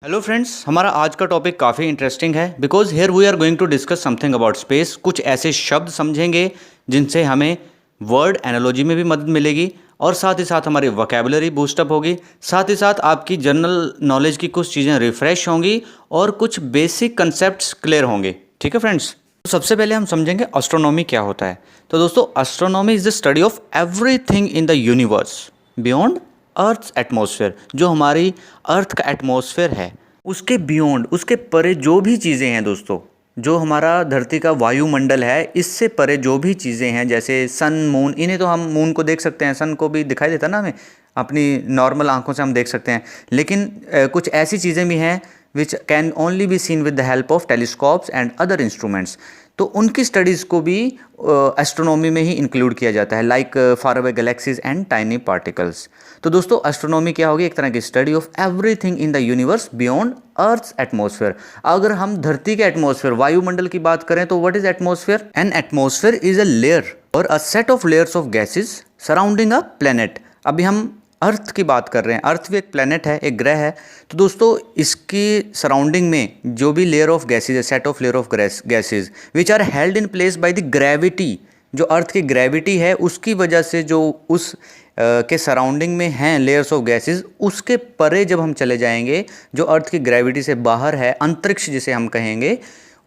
Hello friends, हमारा आज का टॉपिक काफ़ी इंटरेस्टिंग है because here we are going to discuss something about space. कुछ ऐसे शब्द समझेंगे जिनसे हमें वर्ड एनालॉजी में भी मदद मिलेगी और साथ ही साथ हमारी वोकेबुलरी बूस्टअप होगी, साथ ही साथ आपकी जनरल नॉलेज की कुछ चीज़ें रिफ्रेश होंगी और कुछ बेसिक कंसेप्ट्स क्लियर होंगे। ठीक है फ्रेंड्स, तो सबसे पहले हम समझेंगे एस्ट्रोनॉमी क्या होता है। तो दोस्तों, astronomy is the study of everything in the universe beyond earth atmosphere. जो हमारी अर्थ का एटमॉस्फेयर है उसके बियॉन्ड, उसके परे जो भी चीज़ें हैं दोस्तों, जो हमारा धरती का वायुमंडल है इससे परे जो भी चीज़ें हैं जैसे सन, मून, इन्हें तो हम मून को देख सकते हैं, सन को भी दिखाई देता ना हमें, अपनी नॉर्मल आंखों से हम देख सकते हैं। लेकिन कुछ ऐसी चीज़ें भी हैं which can only be seen with the help of telescopes and other instruments. तो उनकी स्टडीज़ को भी एस्ट्रोनॉमी में ही इंक्लूड किया जाता है, like far away galaxies and tiny particles. तो दोस्तों, एस्ट्रोनॉमी क्या होगी? एक तरह की study of everything in the universe beyond earth atmosphere. अगर हम धरती के एटमॉस्फेयर, वायुमंडल की बात करें तो what is atmosphere? An atmosphere is a layer और a set of layers of gases surrounding a planet. अभी हम अर्थ की बात कर रहे हैं, अर्थ भी एक प्लेनेट है, एक ग्रह है। तो दोस्तों, इसकी सराउंडिंग में जो भी लेयर ऑफ गैसेज है, set of layer of gases which are held in place by the gravity. जो अर्थ की ग्रेविटी है उसकी वजह से जो उस के सराउंडिंग में हैं लेयर्स ऑफ गैसेज, उसके परे जब हम चले जाएंगे, जो अर्थ की ग्रेविटी से बाहर है, अंतरिक्ष जिसे हम कहेंगे,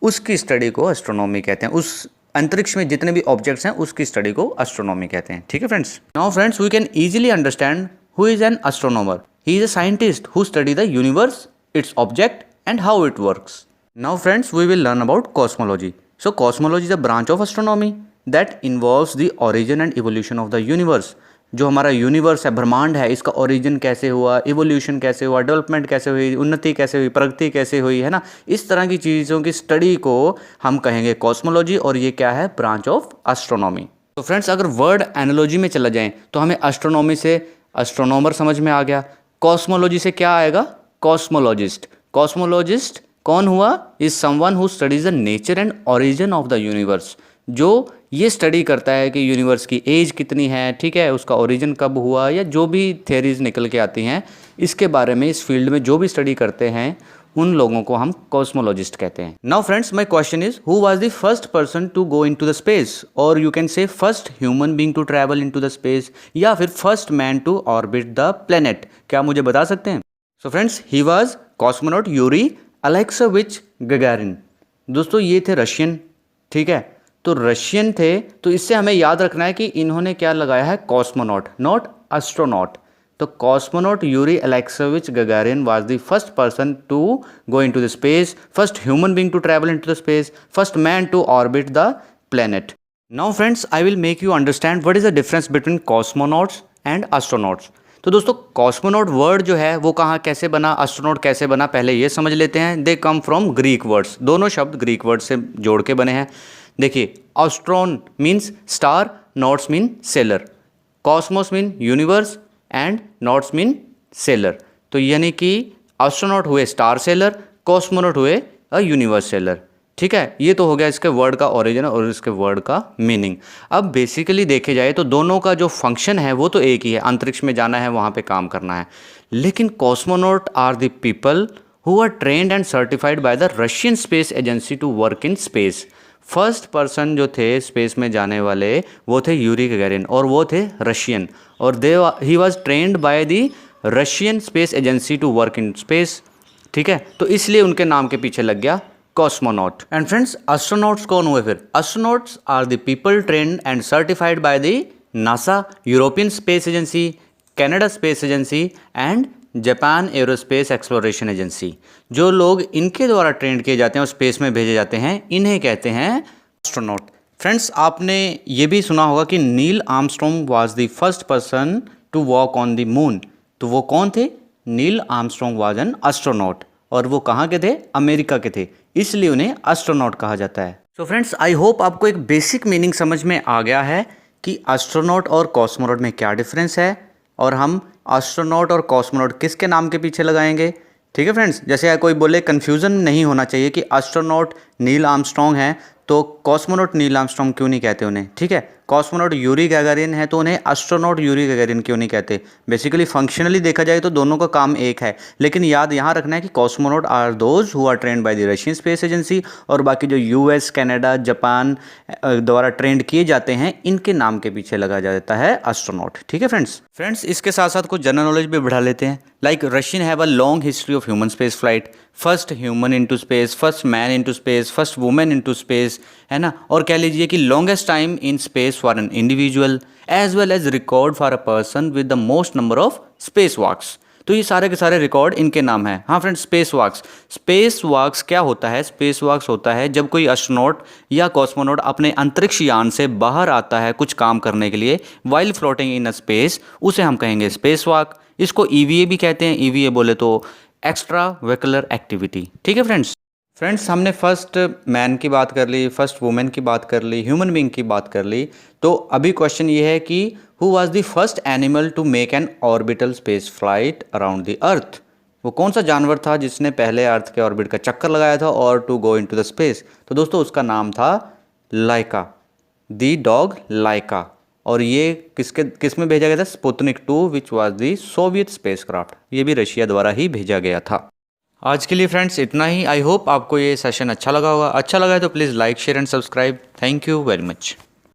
उसकी स्टडी को एस्ट्रोनॉमी कहते हैं। उस अंतरिक्ष में जितने भी ऑब्जेक्ट्स हैं उसकी स्टडी को एस्ट्रोनॉमी कहते हैं। ठीक है friends, now friends we can easily understand who is an astronomer. He is a scientist who study the universe, its object and how it works. Now friends we will learn about cosmology. So cosmology is a branch of astronomy that involves the origin and evolution of the universe. जो हमारा universe है, ब्रह्मांड है, इसका origin कैसे हुआ, evolution कैसे हुआ, डेवलपमेंट कैसे हुई, उन्नति कैसे हुई, प्रगति कैसे हुई, है ना, इस तरह की चीज़ों की स्टडी को हम कहेंगे कॉस्मोलॉजी, और ये क्या है? Branch of astronomy. तो फ्रेंड्स, अगर वर्ड एनालॉजी में चला जाएं तो हमें एस्ट्रोनॉमी से एस्ट्रोनॉमर समझ में आ गया, कॉस्मोलॉजी से क्या आएगा? कॉस्मोलॉजिस्ट। कॉस्मोलॉजिस्ट कौन हुआ? Is someone who studies the nature and origin of the universe. जो ये स्टडी करता है कि यूनिवर्स की एज कितनी है, ठीक है, उसका ओरिजिन कब हुआ, या जो भी थेरीज निकल के आती हैं इसके बारे में, इस फील्ड में जो भी स्टडी करते हैं उन लोगों को हम कॉस्मोलॉजिस्ट कहते हैं। Now friends, my question is who was the first person to go into the space, और you can say first human being to travel into the space, या फिर first man to orbit the planet. क्या मुझे बता सकते हैं? So friends, he was cosmonaut Yuri Alekseyevich Gagarin. दोस्तों, ये थे रशियन, ठीक है, तो रशियन थे, तो इससे हमें याद रखना है कि इन्होंने क्या लगाया है? Cosmonaut, not astronaut. तो cosmonaut Yuri Alekseyevich Gagarin was the first person to go into the space, first human being to travel into the space, first man to orbit the planet. Now friends, I will make you understand what is the difference between cosmonauts and astronauts. तो दोस्तों, cosmonaut word जो है वो कहाँ कैसे बना, astronaut कैसे बना, पहले ये समझ लेते हैं। दे कम फ्रॉम ग्रीक वर्ड्स, दोनों शब्द ग्रीक वर्ड से जोड़ के बने हैं। देखिए, astron means star, nauts mean sailor, cosmos mean universe and nauts mean sailor. तो यानी कि एस्ट्रोनॉट हुए स्टार सेलर, कॉस्मोनॉट हुए अ यूनिवर्स सेलर। ठीक है, ये तो हो गया इसके वर्ड का ओरिजिन और इसके वर्ड का मीनिंग। अब बेसिकली देखे जाए तो दोनों का जो फंक्शन है वो तो एक ही है, अंतरिक्ष में जाना है, वहाँ पे काम करना है। लेकिन cosmonaut are the people who are trained and certified by the Russian Space Agency to work in space. First person जो थे स्पेस में जाने वाले वो थे यूरी गगैरिन, और वो थे रशियन, और he was trained by the Russian Space Agency to work in space. ठीक है, तो इसलिए उनके नाम के पीछे लग गया कॉस्मोनॉट। एंड फ्रेंड्स, एस्ट्रोनॉट्स कौन हुए फिर? Astronauts are the people trained and certified by the NASA, European Space Agency, Canada Space Agency and Japan Aerospace Exploration Agency. जो लोग इनके द्वारा ट्रेंड किए जाते हैं और स्पेस में भेजे जाते हैं, इन्हें कहते हैं एस्ट्रोनॉट। फ्रेंड्स, आपने ये भी सुना होगा कि Neil Armstrong was the first person to walk on the moon. तो वो कौन थे? Neil Armstrong was an astronaut, और वो कहाँ के थे? अमेरिका के थे, इसलिए उन्हें एस्ट्रोनॉट कहा जाता है। सो फ्रेंड्स, आई होप आपको एक बेसिक मीनिंग समझ में आ गया है कि एस्ट्रोनॉट और कॉस्मोनॉट में क्या डिफरेंस है, और हम एस्ट्रोनॉट और कॉस्मोनॉट किसके नाम के पीछे लगाएंगे। ठीक है फ्रेंड्स, जैसे कोई बोले, कन्फ्यूज़न नहीं होना चाहिए कि एस्ट्रोनॉट नील आर्मस्ट्रॉन्ग हैं तो कॉस्मोनॉट नील आर्मस्ट्रॉन्ग क्यों नहीं कहते उन्हें। ठीक है, कॉस्मोनॉट यूरी गैगारिन है तो उन्हें एस्ट्रोनॉट यूरी गैगारिन क्यों नहीं कहते? बेसिकली फंक्शनली देखा जाए तो दोनों का काम एक है, लेकिन याद यहाँ रखना है कि cosmonaut are those who are trained by the Russian Space Agency, और बाकी जो यूएस, कनाडा, जापान द्वारा ट्रेंड किए जाते हैं इनके नाम के पीछे लगा जाता है एस्ट्रोनॉट। ठीक है फ्रेंड्स इसके साथ साथ कुछ जनरल नॉलेज भी बढ़ा लेते हैं। Like Russian have a long history of human space flight, first human into space, first man into space, first woman into space, है ना। और कह लीजिए कि longest time in space for an individual as well as record for a person with the most number of space walks. तो ये सारे के सारे रिकॉर्ड इनके नाम हैं। हाँ फ्रेंड्स, स्पेस वॉक्स क्या होता है? स्पेस वॉक्स होता है जब कोई एस्ट्रोनॉट या कॉस्मोनॉट अपने अंतरिक्ष यान से बाहर आता है कुछ काम करने के लिए while floating in a space, उसे हम कहेंगे स्पेस वॉक। इसको ईवीए भी कहते हैं। ईवीए बोले तो एक्स्ट्रा वेहिकुलर एक्टिविटी। ठीक है फ्रेंड्स हमने फर्स्ट मैन की बात कर ली, फर्स्ट वुमेन की बात कर ली, ह्यूमन बीइंग की बात कर ली। तो अभी क्वेश्चन ये है कि who was the first animal to make an orbital space flight around the earth? वो कौन सा जानवर था जिसने पहले अर्थ के ऑर्बिट का चक्कर लगाया था और to go into the space? तो दोस्तों उसका नाम था लाइका, द डॉग लाइका। और ये किस में भेजा गया था? Sputnik 2 which was the Soviet spacecraft. ये भी रशिया द्वारा ही भेजा गया था। आज के लिए फ्रेंड्स इतना ही। आई होप आपको ये सेशन अच्छा लगा होगा। अच्छा लगा है तो please like, share and subscribe. Thank you very much.